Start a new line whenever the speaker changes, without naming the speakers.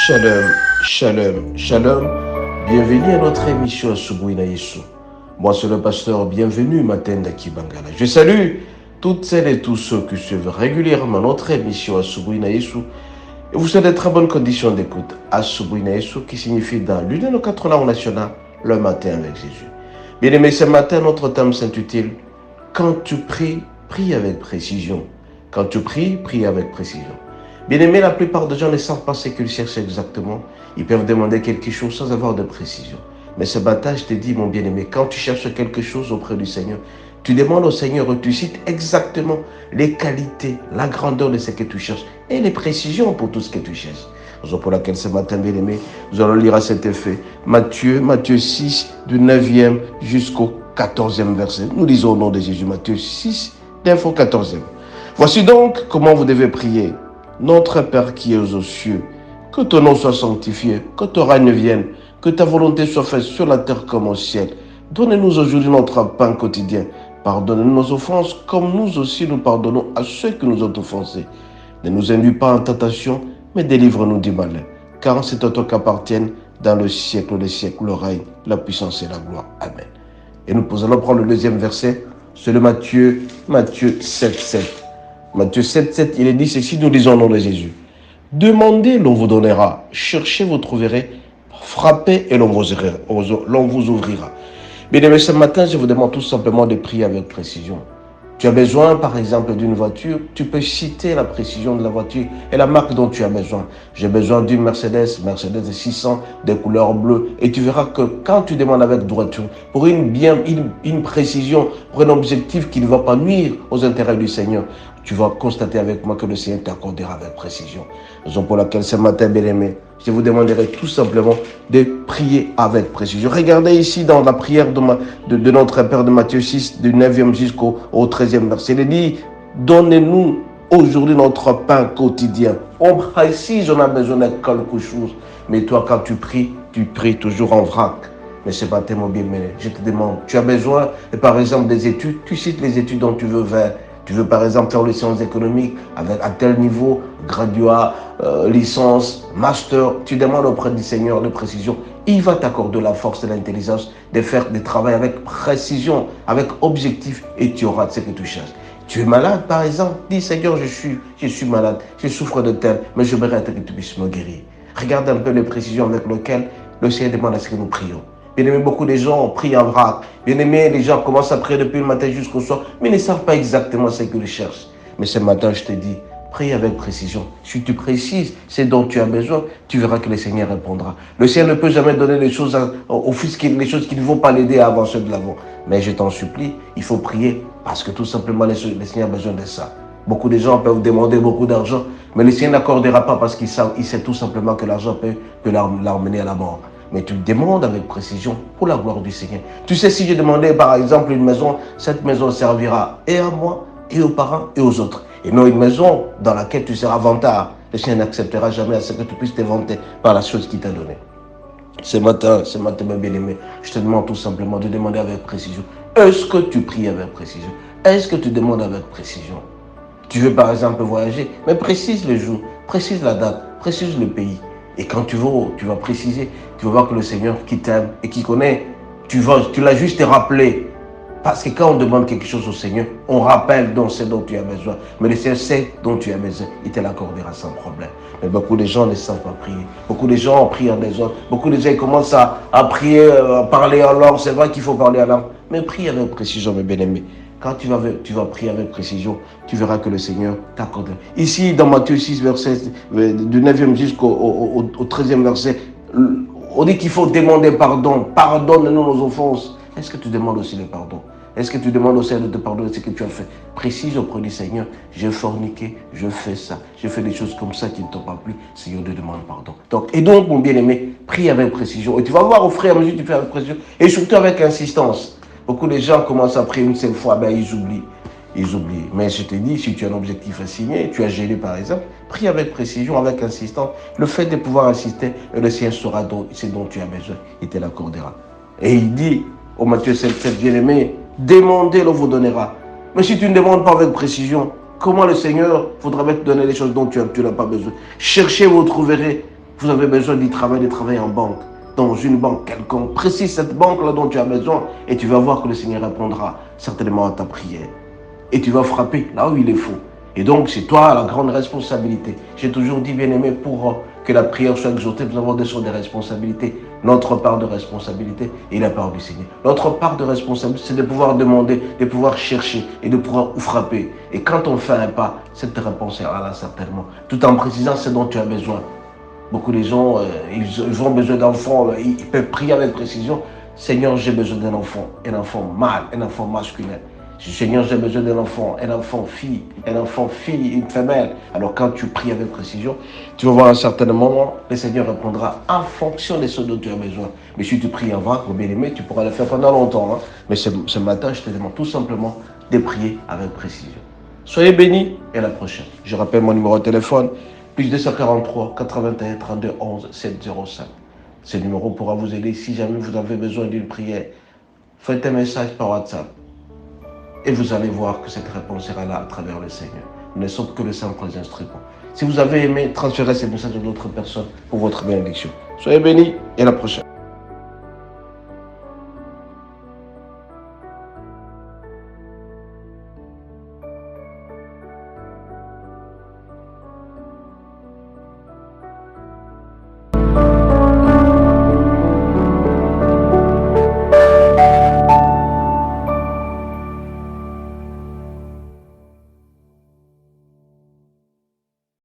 Shalom, shalom, shalom. Bienvenue à notre émission Asubuhi na Yesu. Moi, c'est le pasteur. Bienvenue, Matenda Kibangala. Je salue toutes celles et tous ceux qui suivent régulièrement notre émission Asubuhi na Yesu. Et vous êtes de très bonnes conditions d'écoute. Asubuhi na Yesu, qui signifie dans l'une de nos 4 langues nationales, le matin avec Jésus. Bien aimé, ce matin, notre thème s'intitule Quand tu pries, prie avec précision. Quand tu pries, prie avec précision. Bien-aimé, la plupart des gens ne savent pas ce qu'ils cherchent exactement. Ils peuvent demander quelque chose sans avoir de précision. Mais ce matin, je te dis, mon bien-aimé, quand tu cherches quelque chose auprès du Seigneur, tu demandes au Seigneur, tu cites exactement les qualités, la grandeur de ce que tu cherches et les précisions pour tout ce que tu cherches. Raison pour laquelle ce matin, bien-aimé, nous allons lire à cet effet Matthieu 6, du 9e jusqu'au 14e verset. Nous lisons au nom de Jésus, Matthieu 6, 9 au 14e. Voici donc comment vous devez prier. Notre Père qui es aux cieux, que ton nom soit sanctifié, que ton règne vienne, que ta volonté soit faite sur la terre comme au ciel. Donne-nous aujourd'hui notre pain quotidien. Pardonne-nous nos offenses, comme nous aussi nous pardonnons à ceux qui nous ont offensés. Ne nous induis pas en tentation, mais délivre-nous du malin. Car c'est à toi qu'appartiennent dans le siècle des siècles le règne, la puissance et la gloire. Amen. Et nous allons prendre le deuxième verset, c'est le Matthieu 7, 7. Matthieu 7, 7, il est dit ceci, nous lisons au nom de Jésus. Demandez, l'on vous donnera. Cherchez, vous trouverez. Frappez et l'on vous ouvrira. Bien aimé, ce matin, je vous demande tout simplement de prier avec précision. Tu as besoin, par exemple, d'une voiture, tu peux citer la précision de la voiture et la marque dont tu as besoin. J'ai besoin d'une Mercedes 600, de couleur bleue. Et tu verras que quand tu demandes avec droiture, pour une précision, pour un objectif qui ne va pas nuire aux intérêts du Seigneur, tu vas constater avec moi que le Seigneur t'accordera avec précision. Raison pour laquelle ce matin, bien-aimé, je vous demanderai tout simplement de prier avec précision. Regardez ici dans la prière de notre Père de Matthieu 6, du 9e jusqu'au 13e verset. Il dit, donnez-nous aujourd'hui notre pain quotidien. On précise, on a besoin de quelque chose. Mais toi, quand tu pries toujours en vrac. Mais ce matin, mon bien-aimé, je te demande, tu as besoin, par exemple, des études. Tu cites les études dont tu veux faire. Tu veux par exemple faire les sciences économiques à tel niveau, graduat, licence, master, tu demandes auprès du Seigneur de précision. Il va t'accorder la force et l'intelligence de faire des travaux avec précision, avec objectif et tu auras ce que tu cherches. Tu es malade par exemple, dis Seigneur, je suis malade, je souffre de tel, mais je voudrais que tu puisses me guérir. Regarde un peu les précisions avec lesquelles le Seigneur demande à ce que nous prions. Bien-aimé, beaucoup de gens prient en vrac. Bien-aimé, les gens commencent à prier depuis le matin jusqu'au soir, mais ne savent pas exactement ce qu'ils cherchent. Mais ce matin, je te dis, prie avec précision. Si tu précises ce dont tu as besoin, tu verras que le Seigneur répondra. Le Seigneur ne peut jamais donner les choses au Fils, les choses qui ne vont pas l'aider à avancer de l'avant. Mais je t'en supplie, il faut prier parce que tout simplement, le Seigneur a besoin de ça. Beaucoup de gens peuvent demander beaucoup d'argent, mais le Seigneur n'accordera pas parce qu'il sait tout simplement que l'argent peut l'emmener à la mort. Mais tu demandes avec précision pour la gloire du Seigneur. Tu sais, si je demandais par exemple une maison, cette maison servira et à moi, et aux parents, et aux autres. Et non une maison dans laquelle tu seras vantard. Le Seigneur n'acceptera jamais à ce que tu puisses te vanter par la chose qu'il t'a donnée. Ce matin, mon bien-aimé, je te demande tout simplement de demander avec précision. Est-ce que tu pries avec précision? Est-ce que tu demandes avec précision? Tu veux par exemple voyager, mais précise le jour, précise la date, précise le pays. Et quand tu vas préciser, tu vas voir que le Seigneur qui t'aime et qui connaît, tu l'as juste rappelé. Parce que quand on demande quelque chose au Seigneur, on rappelle ce dont tu as besoin. Mais le Seigneur sait dont tu as besoin, il te l'accordera sans problème. Mais beaucoup de gens ne savent pas prier. Beaucoup de gens prient en désordre. Beaucoup de gens commencent à prier, à parler en langue. C'est vrai qu'il faut parler en langue. Mais prie avec précision, mes bien-aimés. Quand tu vas prier avec précision, tu verras que le Seigneur t'accorde. Ici, dans Matthieu 6, verset, du 9e jusqu'au 13e verset, on dit qu'il faut demander pardon. Pardonne-nous nos offenses. Est-ce que tu demandes aussi le pardon? Est-ce que tu demandes au Seigneur de te pardonner ce que tu as fait? Précise auprès du Seigneur, j'ai forniqué, je fais ça, je fais des choses comme ça qui ne t'ont pas plu. Seigneur, te demande pardon. Et donc, mon bien-aimé, prie avec précision. Et tu vas voir au frère, à mesure que tu fais avec précision, et surtout avec insistance. Beaucoup de gens commencent à prier une seule fois, ils oublient. Mais je te dis, si tu as un objectif assigné, tu as gêné par exemple, prie avec précision, avec insistance. Le fait de pouvoir insister, le Seigneur saura ce dont tu as besoin, il te l'accordera. Et il dit, au Matthieu 7, bien-aimé, demandez, l'on vous donnera. Mais si tu ne demandes pas avec précision, comment le Seigneur voudra te donner les choses dont tu n'as pas besoin? Cherchez, vous trouverez. Vous avez besoin de travailler en banque, dans une banque quelconque. Précise cette banque-là dont tu as besoin et tu vas voir que le Seigneur répondra certainement à ta prière. Et tu vas frapper là où il est faux. Et donc, c'est toi la grande responsabilité. J'ai toujours dit, bien-aimé, pour que la prière soit exaucée, nous avons des sortes de responsabilités. Notre part de responsabilité et la part du Seigneur. Notre part de responsabilité, c'est de pouvoir demander, de pouvoir chercher et de pouvoir frapper. Et quand on fait un pas, cette réponse sera là certainement. Tout en précisant ce dont tu as besoin. Beaucoup de gens, ils ont besoin d'enfants, ils peuvent prier avec précision. Seigneur, j'ai besoin d'un enfant, un enfant mâle, un enfant masculin. Seigneur, j'ai besoin d'un enfant, un enfant fille, une femelle. Alors quand tu pries avec précision, tu vas voir à un certain moment, le Seigneur répondra en fonction de ce dont tu as besoin. Mais si tu pries avant, mon bien-aimé, tu pourras le faire pendant longtemps. Hein. Mais ce matin, je te demande tout simplement de prier avec précision. Soyez bénis et à la prochaine. Je rappelle mon numéro de téléphone, plus 243 81 32 11 705. Ce numéro pourra vous aider si jamais vous avez besoin d'une prière. Faites un message par WhatsApp. Et vous allez voir que cette réponse sera là à travers le Seigneur. Nous ne sommes que le simples instruments. Si vous avez aimé, transférez ce message à d'autres personnes pour votre bénédiction. Soyez bénis et à la prochaine.